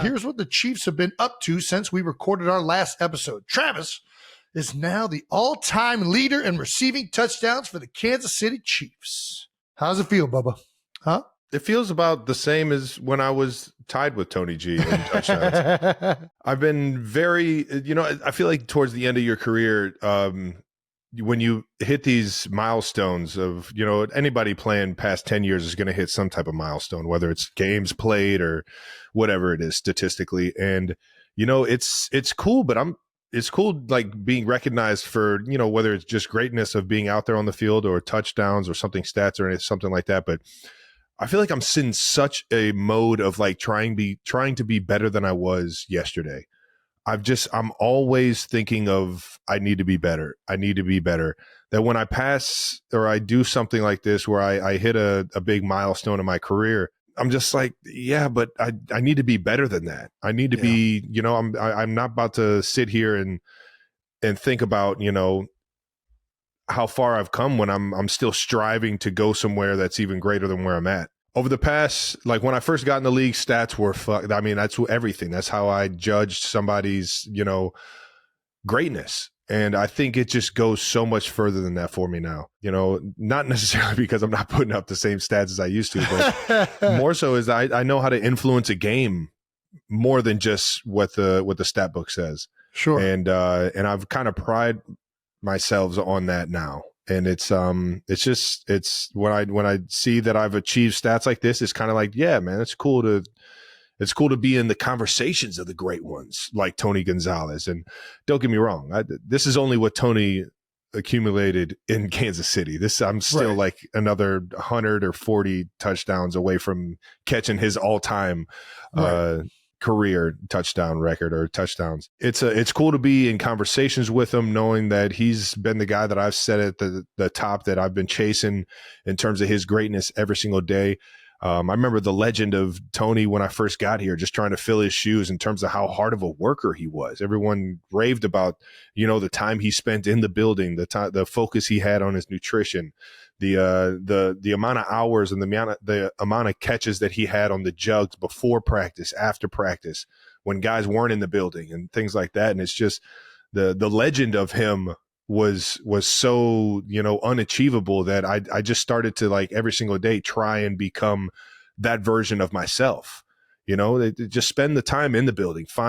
here's what the Chiefs have been up to since we recorded our last episode. Travis is now the all-time leader in receiving touchdowns for the Kansas City Chiefs. How's it feel, Bubba? Huh? It feels about the same as when I was tied with Tony G in touchdowns. I've been very, I feel like towards the end of your career, when you hit these milestones of, anybody playing past 10 years is going to hit some type of milestone, whether it's games played or whatever it is statistically. And, it's cool, but it's cool like being recognized for, whether it's just greatness of being out there on the field or touchdowns or something stats or something like that. But I feel like I'm in such a mode of like trying to be better than I was yesterday. I'm always thinking of, I need to be better. I need to be better. That when I pass or I do something like this, where I hit a big milestone in my career, I'm just like, yeah, but I need to be better than that. I need to be, I'm not about to sit here and think about, how far I've come when I'm still striving to go somewhere that's even greater than where I'm at. Over the past, like when I first got in the league, stats were I mean, that's everything. That's how I judged somebody's, greatness. And I think it just goes so much further than that for me now. Not necessarily because I'm not putting up the same stats as I used to, but more so is I know how to influence a game more than just what the stat book says. Sure. And I've kind of pride myself on that now. And it's when I see that I've achieved stats like this, it's kind of like, yeah, man, it's cool to be in the conversations of the great ones like Tony Gonzalez. And don't get me wrong, this is only what Tony accumulated in Kansas City. I'm still like another 100 or 40 touchdowns away from catching his all-time career touchdown record or touchdowns. It's cool to be in conversations with him, knowing that he's been the guy that I've set at the top that I've been chasing in terms of his greatness every single day. I remember the legend of Tony when I first got here, just trying to fill his shoes in terms of how hard of a worker he was. Everyone raved about, the time he spent in the building, the focus he had on his nutrition, the amount of hours and the amount of catches that he had on the jugs before practice, after practice, when guys weren't in the building and things like that. And it's just the legend of him was so, unachievable that I just started to like every single day try and become that version of myself. Just spend the time in the building, find